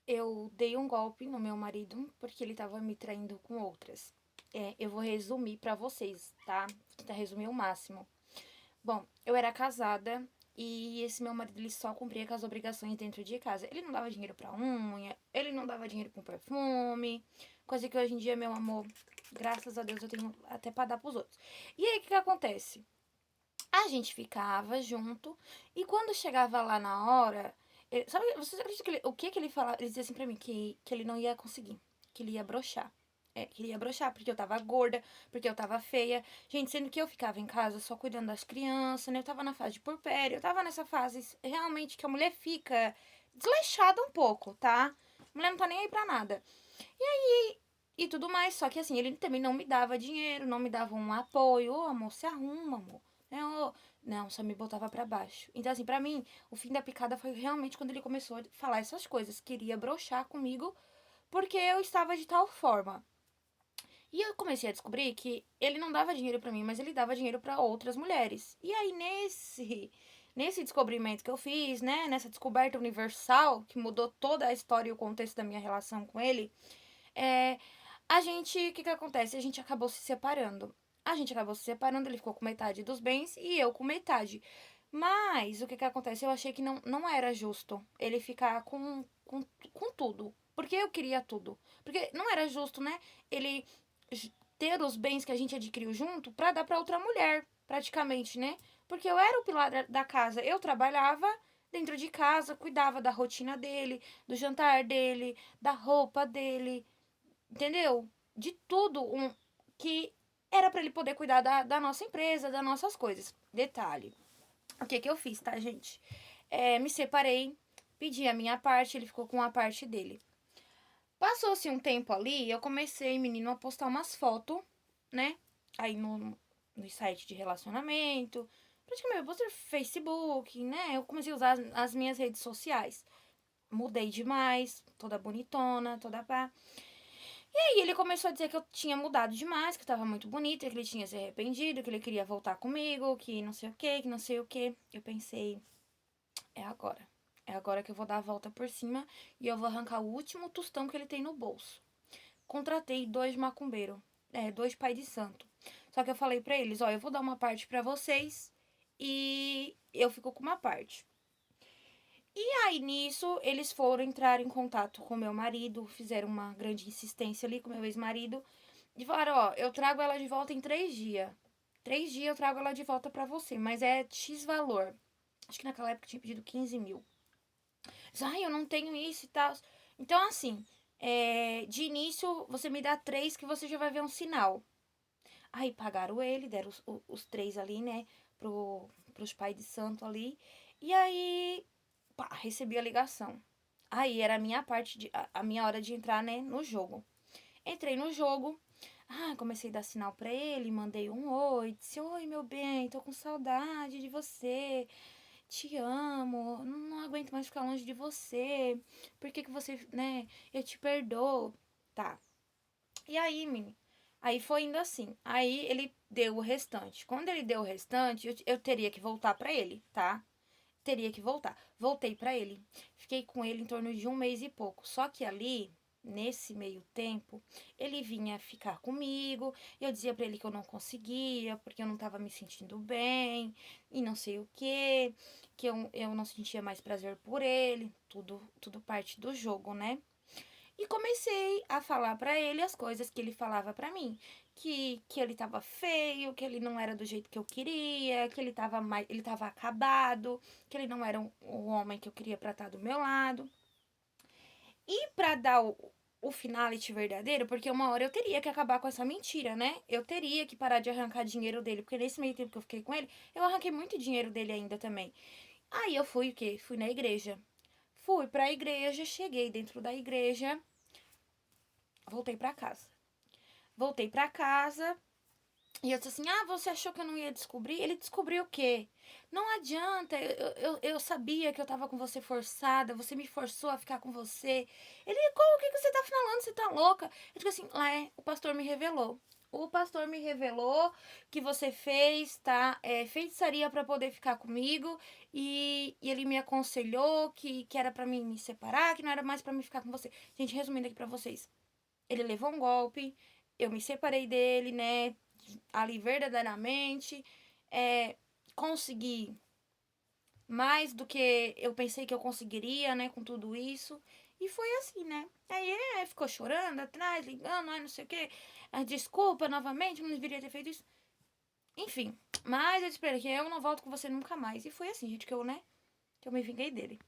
eu dei um golpe no meu marido porque ele tava me traindo com outras. Eu vou resumir pra vocês, tá? Tentar resumir o máximo. Bom, eu era casada e esse meu marido ele só cumpria com as obrigações dentro de casa. Ele não dava dinheiro pra unha, ele não dava dinheiro com perfume, coisa que hoje em dia, meu amor, graças a Deus eu tenho até pra dar pros outros. E aí o que, que acontece? A gente ficava junto e quando chegava lá na hora, sabe, vocês acreditam que o que que ele falava? Ele dizia assim pra mim que ele não ia conseguir, que ele ia broxar. Que ele ia broxar porque eu tava gorda, porque eu tava feia. Gente, sendo que eu ficava em casa só cuidando das crianças, né? Eu tava na fase de puerpério, eu tava nessa fase realmente que a mulher fica desleixada um pouco, tá? A mulher não tá nem aí pra nada. E tudo mais, só que assim, ele também não me dava dinheiro, não me dava um apoio. Ô, amor, se arruma, amor. Não, só me botava pra baixo. Então, assim, pra mim, o fim da picada foi realmente quando ele começou a falar essas coisas. Queria broxar comigo porque eu estava de tal forma. E eu comecei a descobrir que ele não dava dinheiro pra mim, mas ele dava dinheiro pra outras mulheres. E aí, nesse descobrimento que eu fiz, né, nessa descoberta universal, que mudou toda a história e o contexto da minha relação com ele, é, a gente, o que que acontece? A gente acabou se separando. A gente acabou se separando, ele ficou com metade dos bens e eu com metade. Mas o que que acontece? Eu achei que não era justo ele ficar com tudo. Porque eu queria tudo. Porque não era justo, né? Ele ter os bens que a gente adquiriu junto pra dar pra outra mulher, praticamente, né? Porque eu era o pilar da casa. Eu trabalhava dentro de casa, cuidava da rotina dele, do jantar dele, da roupa dele, entendeu? De tudo que era pra ele poder cuidar da nossa empresa, das nossas coisas. Detalhe. O que que eu fiz, tá, gente? Me separei, pedi a minha parte, ele ficou com a parte dele. Passou-se um tempo ali, eu comecei, menino, a postar umas fotos, né? Aí no site de relacionamento. Praticamente, eu postei no Facebook, né? Eu comecei a usar as minhas redes sociais. Mudei demais, toda bonitona, toda pá. E aí ele começou a dizer que eu tinha mudado demais, que eu tava muito bonita, que ele tinha se arrependido, que ele queria voltar comigo, que não sei o que não sei o que. Eu pensei, é agora. É agora que eu vou dar a volta por cima e eu vou arrancar o último tostão que ele tem no bolso. Contratei dois macumbeiros, dois pai de santo. Só que eu falei pra eles, ó, eu vou dar uma parte pra vocês e eu fico com uma parte. E aí, nisso, eles foram entrar em contato com meu marido, fizeram uma grande insistência ali com meu ex-marido, e falaram, ó, eu trago ela de volta em 3 dias. 3 dias eu trago ela de volta pra você, mas é X valor. Acho que naquela época eu tinha pedido 15 mil. Ai, eu não tenho isso e tal. Então, assim, de início, você me dá três que você já vai ver um sinal. Aí pagaram ele, deram os três ali, né, pros pais de santo ali. E aí, pá, recebi a ligação. Aí era a minha parte, a minha hora de entrar, né, no jogo. Entrei no jogo, comecei a dar sinal pra ele, mandei um oi, disse, oi, meu bem, tô com saudade de você, te amo, não aguento mais ficar longe de você, por que que você, né, eu te perdoo, tá. E aí, menino, aí foi indo assim, aí ele deu o restante. Quando ele deu o restante, eu teria que voltar pra ele, tá? Teria que voltar. Voltei pra ele. Fiquei com ele em torno de um mês e pouco. Só que ali, nesse meio tempo, ele vinha ficar comigo. Eu dizia pra ele que eu não conseguia, porque eu não tava me sentindo bem, e não sei o quê, que eu não sentia mais prazer por ele. Tudo parte do jogo, né? E comecei a falar pra ele as coisas que ele falava pra mim, que ele tava feio, que ele não era do jeito que eu queria, que ele tava acabado, que ele não era o homem que eu queria pra estar do meu lado. E pra dar o finality verdadeiro, porque uma hora eu teria que acabar com essa mentira, né? Eu teria que parar de arrancar dinheiro dele, porque nesse meio tempo que eu fiquei com ele, eu arranquei muito dinheiro dele ainda também. Aí eu fui o quê? Fui na igreja. Fui pra igreja, cheguei dentro da igreja, voltei pra casa. Voltei pra casa e eu disse assim: Ah, você achou que eu não ia descobrir? Ele descobriu o quê? Não adianta, eu sabia que eu tava com você forçada, você me forçou a ficar com você. Ele, o que, que você tá falando? Você tá louca? Eu digo assim: o pastor me revelou. O pastor me revelou que você fez, tá? Feitiçaria pra poder ficar comigo. E ele me aconselhou que era pra mim me separar, que não era mais pra mim ficar com você. Gente, resumindo aqui pra vocês. Ele levou um golpe, eu me separei dele, né? Ali verdadeiramente. É, consegui mais do que eu pensei que eu conseguiria, né? Com tudo isso. E foi assim, né? Aí ele ficou chorando atrás, ligando, ai, não sei o quê. Desculpa novamente, não deveria ter feito isso. Enfim, mas eu espero que eu não volto com você nunca mais. E foi assim, gente, que eu, né? Que eu me vinguei dele.